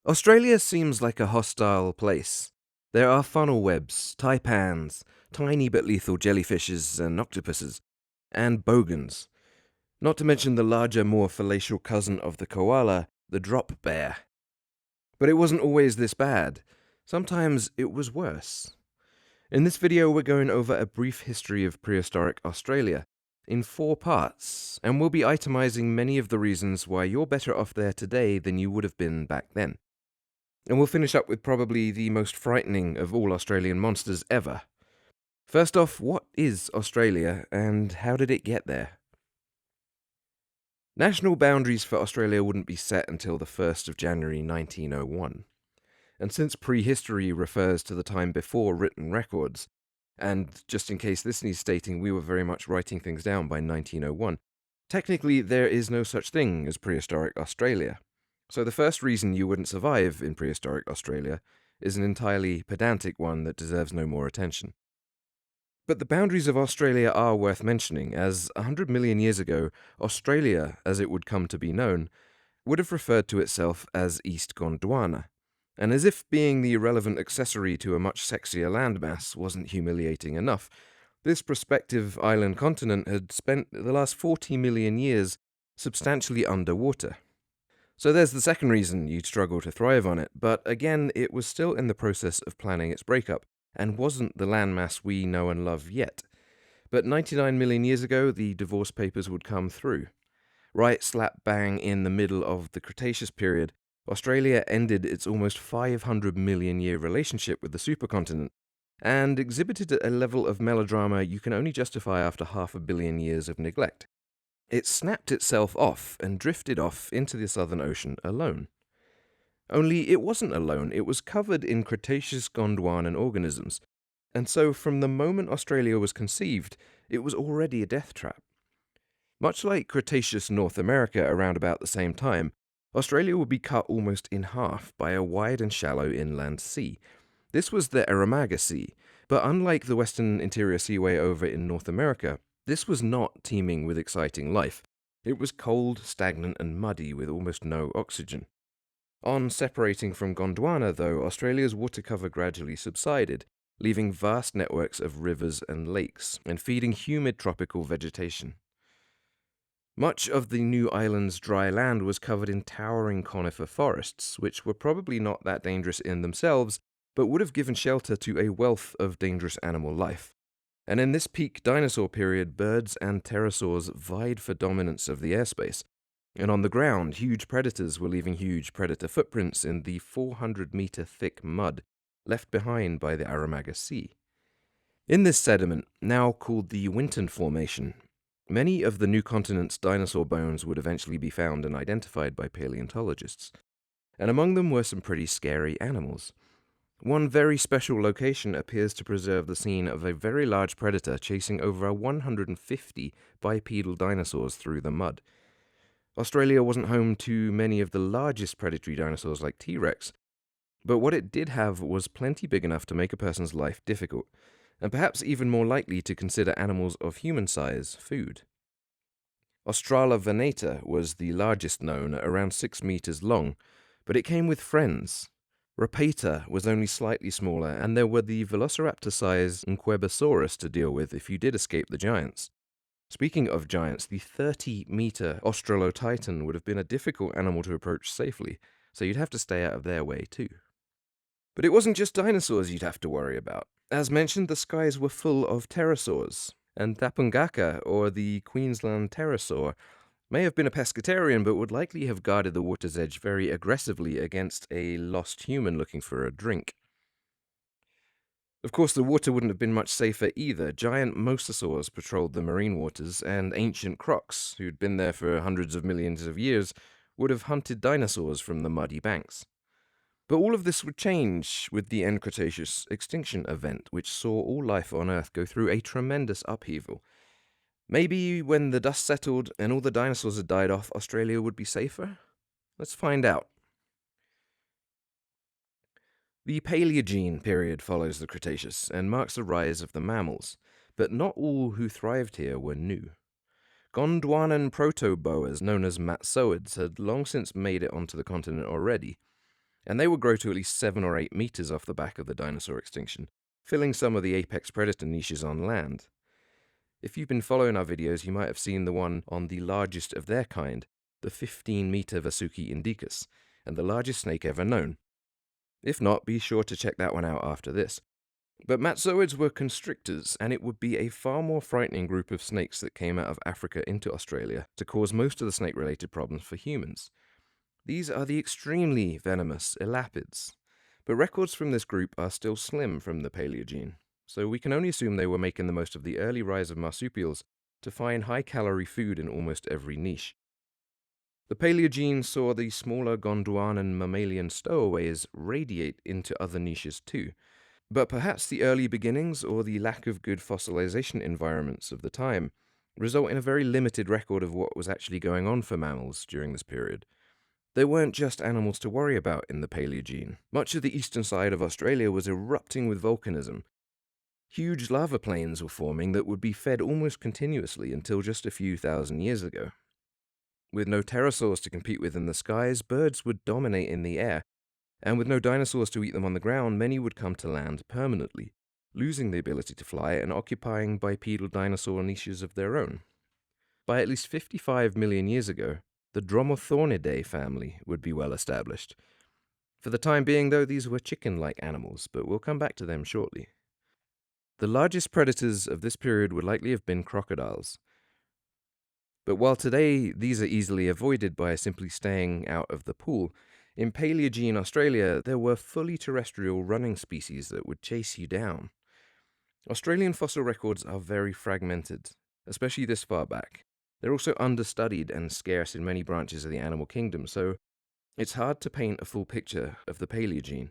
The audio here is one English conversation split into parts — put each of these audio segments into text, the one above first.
Australia seems like a hostile place. There are funnel webs, taipans, tiny but lethal jellyfishes and octopuses, and bogans. Not to mention the larger, more fallacial cousin of the koala, the drop bear. But it wasn't always this bad. Sometimes it was worse. In this video, we're going over a brief history of prehistoric Australia in 4 parts, and we'll be itemizing many of the reasons why you're better off there today than you would have been back then. And we'll finish up with probably the most frightening of all Australian monsters ever. First off, what is Australia, and how did it get there? National boundaries for Australia wouldn't be set until the 1st of January 1901. And since prehistory refers to the time before written records, and just in case this needs stating, we were very much writing things down by 1901, technically there is no such thing as prehistoric Australia. So the first reason you wouldn't survive in prehistoric Australia is an entirely pedantic one that deserves no more attention. But the boundaries of Australia are worth mentioning, as 100 million years ago, Australia, as it would come to be known, would have referred to itself as East Gondwana. And as if being the irrelevant accessory to a much sexier landmass wasn't humiliating enough, this prospective island continent had spent the last 40 million years substantially underwater. So there's the second reason you'd struggle to thrive on it, but again, it was still in the process of planning its breakup, and wasn't the landmass we know and love yet. But 99 million years ago, the divorce papers would come through. Right slap bang in the middle of the Cretaceous period, Australia ended its almost 500 million year relationship with the supercontinent, and exhibited a level of melodrama you can only justify after 500 million years of neglect. It snapped itself off and drifted off into the Southern Ocean alone. Only it wasn't alone, it was covered in Cretaceous Gondwanan organisms, and so from the moment Australia was conceived, it was already a death trap. Much like Cretaceous North America around about the same time, Australia would be cut almost in half by a wide and shallow inland sea. This was the Eromanga Sea, but unlike the Western Interior Seaway over in North America, this was not teeming with exciting life. It was cold, stagnant, and muddy with almost no oxygen. On separating from Gondwana, though, Australia's water cover gradually subsided, leaving vast networks of rivers and lakes, and feeding humid tropical vegetation. Much of the new island's dry land was covered in towering conifer forests, which were probably not that dangerous in themselves, but would have given shelter to a wealth of dangerous animal life. And in this peak dinosaur period, birds and pterosaurs vied for dominance of the airspace. And on the ground, huge predators were leaving huge predator footprints in the 400-meter thick mud left behind by the Eromanga Sea. In this sediment, now called the Winton Formation, many of the new continent's dinosaur bones would eventually be found and identified by paleontologists. And among them were some pretty scary animals. One very special location appears to preserve the scene of a very large predator chasing over 150 bipedal dinosaurs through the mud. Australia wasn't home to many of the largest predatory dinosaurs like T-Rex, but what it did have was plenty big enough to make a person's life difficult, and perhaps even more likely to consider animals of human size food. Australovenator was the largest known, at around 6 meters long, but it came with friends. Rapator was only slightly smaller, and there were the velociraptor-sized Quaternary to deal with if you did escape the giants. Speaking of giants, the 30-meter Australotitan would have been a difficult animal to approach safely, so you'd have to stay out of their way too. But it wasn't just dinosaurs you'd have to worry about. As mentioned, the skies were full of pterosaurs, and Tapungaka, or the Queensland pterosaur, may have been a pescatarian, but would likely have guarded the water's edge very aggressively against a lost human looking for a drink. Of course, the water wouldn't have been much safer either. Giant Mosasaurs patrolled the marine waters, and ancient Crocs, who'd been there for hundreds of millions of years, would have hunted dinosaurs from the muddy banks. But all of this would change with the end Cretaceous extinction event, which saw all life on Earth go through a tremendous upheaval. Maybe when the dust settled and all the dinosaurs had died off, Australia would be safer? Let's find out. The Paleogene period follows the Cretaceous and marks the rise of the mammals, but not all who thrived here were new. Gondwanan proto-boas, known as matsoids, had long since made it onto the continent already, and they would grow to at least 7 or 8 meters off the back of the dinosaur extinction, filling some of the apex predator niches on land. If you've been following our videos, you might have seen the one on the largest of their kind, the 15-meter Vasuki indicus, and the largest snake ever known. If not, be sure to check that one out after this. But Matzoids were constrictors, and it would be a far more frightening group of snakes that came out of Africa into Australia to cause most of the snake-related problems for humans. These are the extremely venomous elapids, but records from this group are still slim from the Paleogene, so we can only assume they were making the most of the early rise of marsupials to find high-calorie food in almost every niche. The Paleogene saw the smaller Gondwana and mammalian stowaways radiate into other niches too, but perhaps the early beginnings or the lack of good fossilization environments of the time result in a very limited record of what was actually going on for mammals during this period. They weren't just animals to worry about in the Paleogene. Much of the eastern side of Australia was erupting with volcanism. Huge lava plains were forming that would be fed almost continuously until just a few thousand years ago. With no pterosaurs to compete with in the skies, birds would dominate in the air, and with no dinosaurs to eat them on the ground, many would come to land permanently, losing the ability to fly and occupying bipedal dinosaur niches of their own. By at least 55 million years ago, the Dromornidae family would be well established. For the time being, though, these were chicken-like animals, but we'll come back to them shortly. The largest predators of this period would likely have been crocodiles. But while today these are easily avoided by simply staying out of the pool, in Paleogene Australia there were fully terrestrial running species that would chase you down. Australian fossil records are very fragmented, especially this far back. They're also understudied and scarce in many branches of the animal kingdom, so it's hard to paint a full picture of the Paleogene.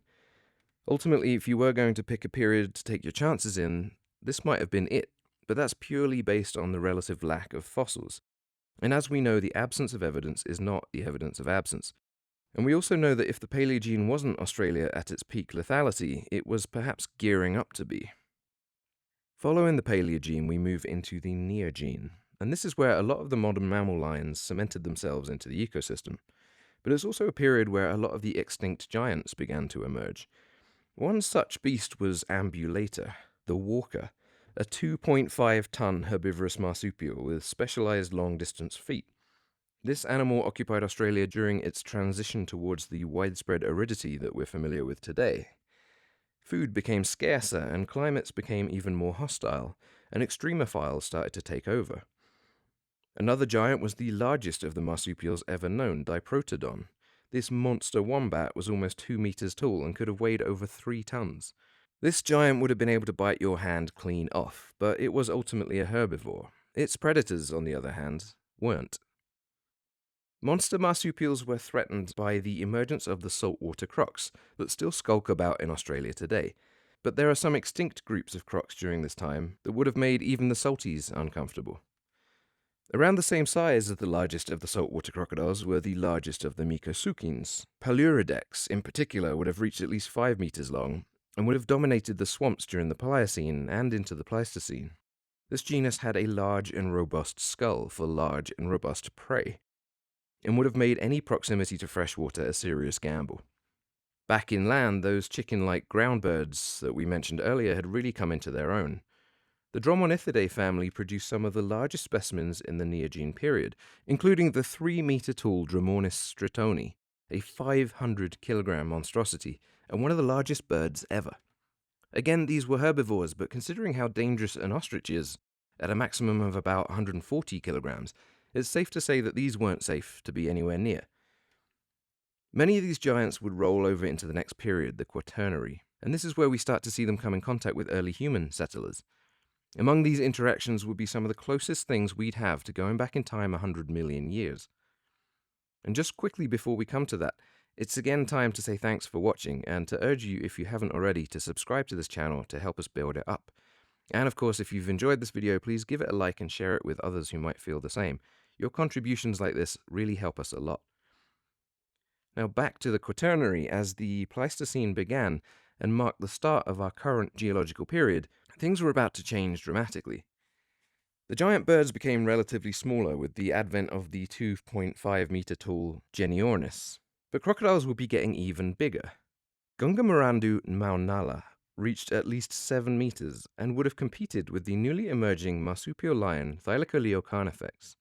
Ultimately, if you were going to pick a period to take your chances in, this might have been it, but that's purely based on the relative lack of fossils. And as we know, the absence of evidence is not the evidence of absence. And we also know that if the Paleogene wasn't Australia at its peak lethality, it was perhaps gearing up to be. Following the Paleogene, we move into the Neogene, and this is where a lot of the modern mammal lines cemented themselves into the ecosystem. But it's also a period where a lot of the extinct giants began to emerge. One such beast was Ambulator, the walker, a 2.5-ton herbivorous marsupial with specialized long-distance feet. This animal occupied Australia during its transition towards the widespread aridity that we're familiar with today. Food became scarcer and climates became even more hostile, and extremophiles started to take over. Another giant was the largest of the marsupials ever known, Diprotodon. This monster wombat was almost 2 meters tall and could have weighed over 3 tons. This giant would have been able to bite your hand clean off, but it was ultimately a herbivore. Its predators, on the other hand, weren't. Monster marsupials were threatened by the emergence of the saltwater crocs that still skulk about in Australia today, but there are some extinct groups of crocs during this time that would have made even the salties uncomfortable. Around the same size as the largest of the saltwater crocodiles were the largest of the Micosukins. Palurodex, in particular, would have reached at least 5 meters long, and would have dominated the swamps during the Pliocene and into the Pleistocene. This genus had a large and robust skull for large and robust prey, and would have made any proximity to fresh water a serious gamble. Back inland, those chicken-like ground birds that we mentioned earlier had really come into their own. The Dromornithidae family produced some of the largest specimens in the Neogene period, including the 3-meter-tall Dromornis stratoni, a 500-kilogram monstrosity, and one of the largest birds ever. Again, these were herbivores, but considering how dangerous an ostrich is, at a maximum of about 140 kilograms, it's safe to say that these weren't safe to be anywhere near. Many of these giants would roll over into the next period, the Quaternary, and this is where we start to see them come in contact with early human settlers. Among these interactions would be some of the closest things we'd have to going back in time 100 million years. And just quickly before we come to that, it's again time to say thanks for watching, and to urge you, if you haven't already, to subscribe to this channel to help us build it up. And of course, if you've enjoyed this video, please give it a like and share it with others who might feel the same. Your contributions like this really help us a lot. Now back to the Quaternary. As the Pleistocene began and marked the start of our current geological period, things were about to change dramatically. The giant birds became relatively smaller with the advent of the 2.5-meter tall Genyornis. But crocodiles would be getting even bigger. Gunggamarandu maunala reached at least 7 meters and would have competed with the newly emerging marsupial lion Thylacoleo carnifex.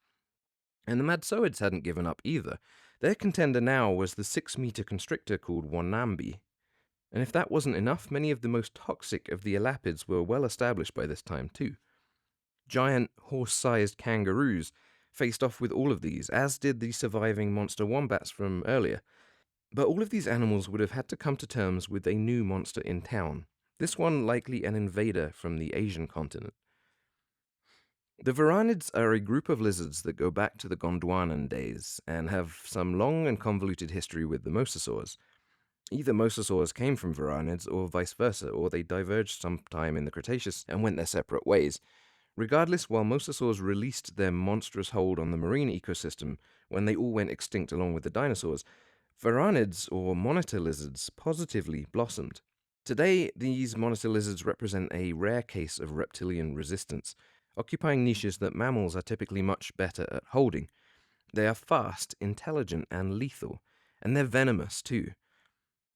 And the Madsoids hadn't given up either. Their contender now was the 6-meter constrictor called Wanambi. And if that wasn't enough, many of the most toxic of the elapids were well established by this time too. Giant, horse-sized kangaroos faced off with all of these, as did the surviving monster wombats from earlier. But all of these animals would have had to come to terms with a new monster in town, this one likely an invader from the Asian continent. The varanids are a group of lizards that go back to the Gondwanan days and have some long and convoluted history with the Mosasaurs. Either Mosasaurs came from varanids or vice versa, or they diverged sometime in the Cretaceous and went their separate ways. Regardless, while Mosasaurs released their monstrous hold on the marine ecosystem when they all went extinct along with the dinosaurs, varanids, or monitor lizards, positively blossomed. Today, these monitor lizards represent a rare case of reptilian resistance, occupying niches that mammals are typically much better at holding. They are fast, intelligent, and lethal, and they're venomous too.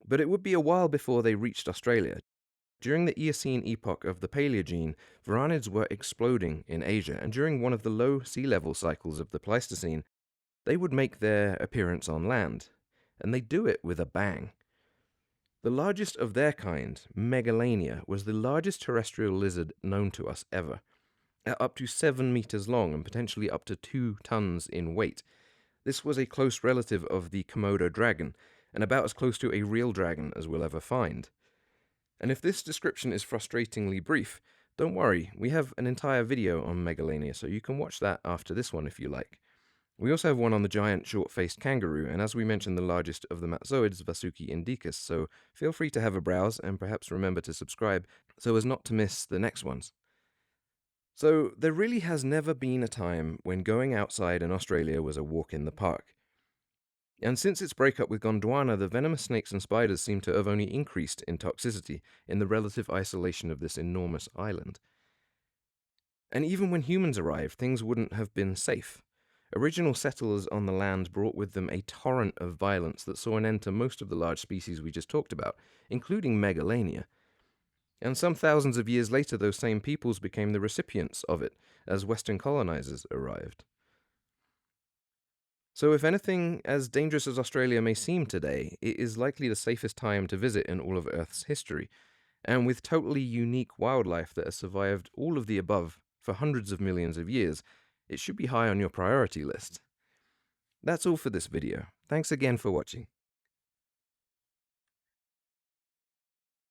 But it would be a while before they reached Australia. During the Eocene epoch of the Paleogene, varanids were exploding in Asia, and during one of the low sea level cycles of the Pleistocene, they would make their appearance on land, and they do it with a bang. The largest of their kind, Megalania, was the largest terrestrial lizard known to us ever, at up to 7 meters long and potentially up to 2 tons in weight. This was a close relative of the Komodo dragon, and about as close to a real dragon as we'll ever find. And if this description is frustratingly brief, don't worry, we have an entire video on Megalania, so you can watch that after this one if you like. We also have one on the giant short-faced kangaroo, and as we mentioned, the largest of the Matzoids, Vasuki indicus, so feel free to have a browse and perhaps remember to subscribe so as not to miss the next ones. So there really has never been a time when going outside in Australia was a walk in the park. And since its breakup with Gondwana, the venomous snakes and spiders seem to have only increased in toxicity in the relative isolation of this enormous island. And even when humans arrived, things wouldn't have been safe. Original settlers on the land brought with them a torrent of violence that saw an end to most of the large species we just talked about, including Megalania. And some thousands of years later, those same peoples became the recipients of it as Western colonizers arrived. So if anything, as dangerous as Australia may seem today, it is likely the safest time to visit in all of Earth's history, and with totally unique wildlife that has survived all of the above for hundreds of millions of years, it should be high on your priority list. That's all for this video. Thanks again for watching.